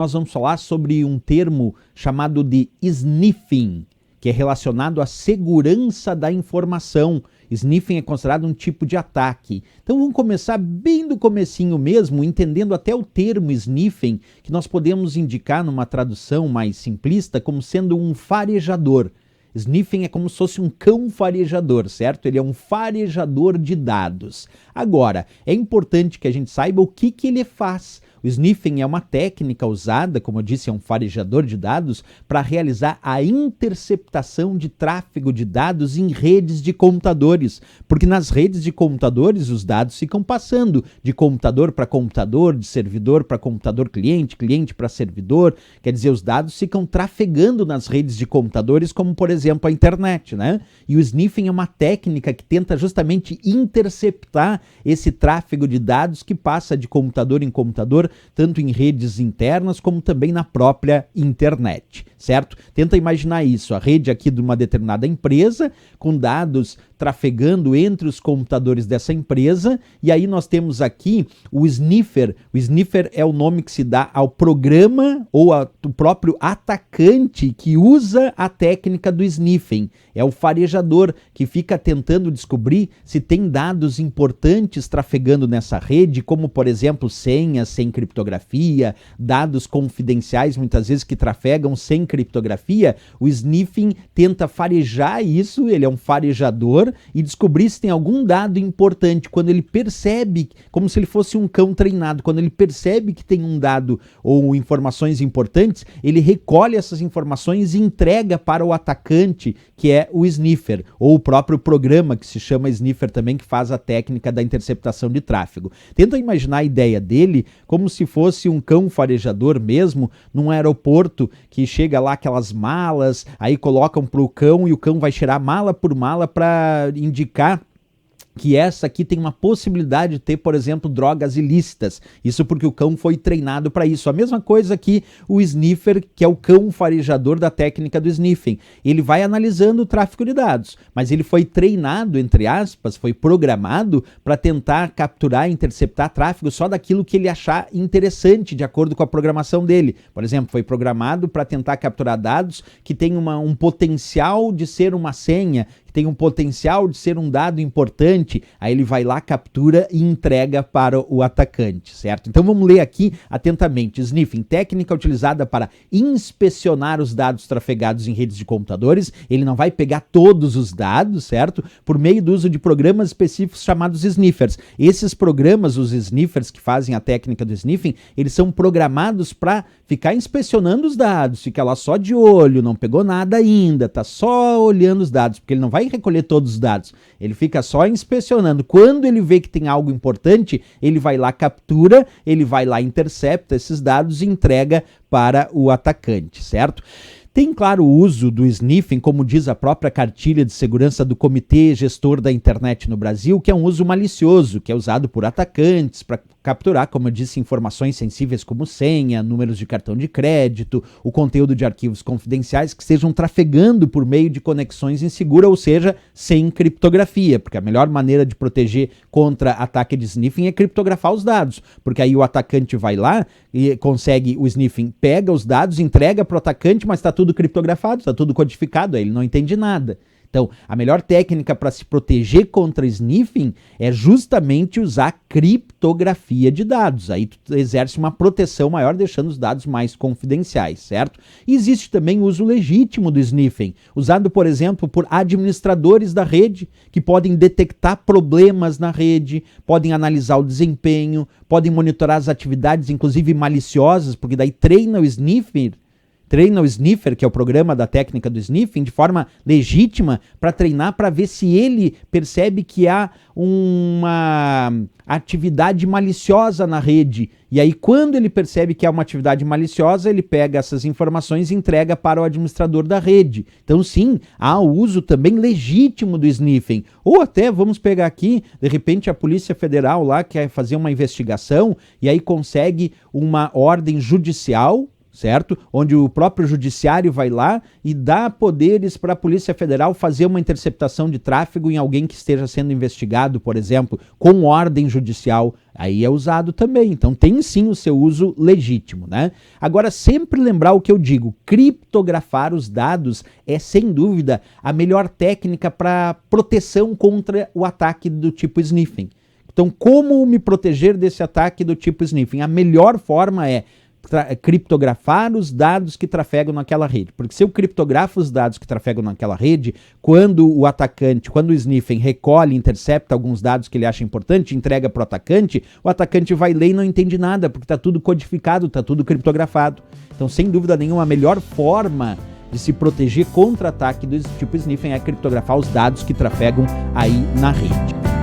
nós vamos falar sobre um termo chamado de sniffing, que é relacionado à segurança da informação. Sniffing é considerado um tipo de ataque. Então vamos começar bem do comecinho mesmo, entendendo até o termo sniffing, que nós podemos indicar numa tradução mais simplista como sendo um farejador. Sniffing é como se fosse um cão farejador, certo? Ele é um farejador de dados. Agora, é importante que a gente saiba o que ele faz. O sniffing é uma técnica usada, como eu disse, é um farejador de dados, para realizar a interceptação de tráfego de dados em redes de computadores. Porque nas redes de computadores os dados ficam passando de computador para computador, de servidor para computador cliente, cliente para servidor. Quer dizer, os dados ficam trafegando nas redes de computadores, como por exemplo a internet, né? E o sniffing é uma técnica que tenta justamente interceptar esse tráfego de dados que passa de computador em computador, tanto em redes internas como também na própria internet, certo? Tenta imaginar isso, a rede aqui de uma determinada empresa, com dados trafegando entre os computadores dessa empresa, e aí nós temos aqui o sniffer. O sniffer é o nome que se dá ao programa ou ao próprio atacante que usa a técnica do sniffing. É o farejador que fica tentando descobrir se tem dados importantes trafegando nessa rede, como por exemplo senhas sem criptografia, dados confidenciais muitas vezes que trafegam sem criptografia. O sniffing tenta farejar isso, ele é um farejador, e descobrir se tem algum dado importante. Quando ele percebe, como se ele fosse um cão treinado, quando ele percebe que tem um dado ou informações importantes, ele recolhe essas informações e entrega para o atacante, que é o sniffer, ou o próprio programa que se chama sniffer também, que faz a técnica da interceptação de tráfego. Tenta imaginar a ideia dele como se fosse um cão farejador mesmo, num aeroporto que chega lá aquelas malas, aí colocam para o cão e o cão vai cheirar mala por mala para indicar que essa aqui tem uma possibilidade de ter, por exemplo, drogas ilícitas. Isso porque o cão foi treinado para isso. A mesma coisa que o sniffer, que é o cão farejador da técnica do sniffing. Ele vai analisando o tráfego de dados, mas ele foi treinado, entre aspas, foi programado para tentar capturar e interceptar tráfego só daquilo que ele achar interessante, de acordo com a programação dele. Por exemplo, foi programado para tentar capturar dados que têm um potencial de ser uma senha, que tem um potencial de ser um dado importante, aí ele vai lá, captura e entrega para o atacante, certo? Então vamos ler aqui atentamente. Sniffing, técnica utilizada para inspecionar os dados trafegados em redes de computadores. Ele não vai pegar todos os dados, certo? Por meio do uso de programas específicos chamados sniffers. Esses programas, os sniffers que fazem a técnica do sniffing, eles são programados para ficar inspecionando os dados, fica lá só de olho, não pegou nada ainda, tá só olhando os dados, porque ele não vai recolher todos os dados, ele fica só inspecionando. Quando ele vê que tem algo importante, ele vai lá, captura, ele vai lá, intercepta esses dados e entrega para o atacante, certo? Tem, claro, o uso do sniffing, como diz a própria cartilha de segurança do Comitê Gestor da Internet no Brasil, que é um uso malicioso, que é usado por atacantes para capturar, como eu disse, informações sensíveis como senha, números de cartão de crédito, o conteúdo de arquivos confidenciais que estejam trafegando por meio de conexões inseguras, ou seja, sem criptografia, porque a melhor maneira de proteger contra ataque de sniffing é criptografar os dados, porque aí o atacante vai lá e consegue, o sniffing pega os dados, entrega para o atacante, mas está tudo criptografado, está tudo codificado, aí ele não entende nada. Então, a melhor técnica para se proteger contra sniffing é justamente usar criptografia de dados. Aí tu exerce uma proteção maior, deixando os dados mais confidenciais, certo? E existe também o uso legítimo do sniffing, usado, por exemplo, por administradores da rede, que podem detectar problemas na rede, podem analisar o desempenho, podem monitorar as atividades, inclusive maliciosas, porque daí treina o sniffer, que é o programa da técnica do sniffing, de forma legítima, para treinar, para ver se ele percebe que há uma atividade maliciosa na rede. E aí, quando ele percebe que há uma atividade maliciosa, ele pega essas informações e entrega para o administrador da rede. Então, sim, há o uso também legítimo do sniffing. Ou até, vamos pegar aqui, de repente a Polícia Federal lá quer fazer uma investigação e aí consegue uma ordem judicial certo? Onde o próprio judiciário vai lá e dá poderes para a Polícia Federal fazer uma interceptação de tráfego em alguém que esteja sendo investigado, por exemplo, com ordem judicial. Aí é usado também. Então tem sim o seu uso legítimo, né? Agora, sempre lembrar o que eu digo, criptografar os dados é, sem dúvida, a melhor técnica para proteção contra o ataque do tipo sniffing. Então, como me proteger desse ataque do tipo sniffing? A melhor forma é criptografar os dados que trafegam naquela rede. Porque se eu criptografo os dados que trafegam naquela rede, quando o sniffing recolhe, intercepta alguns dados que ele acha importante, entrega para o atacante vai ler e não entende nada, porque está tudo codificado, está tudo criptografado. Então, sem dúvida nenhuma, a melhor forma de se proteger contra ataque do tipo sniffing é criptografar os dados que trafegam aí na rede.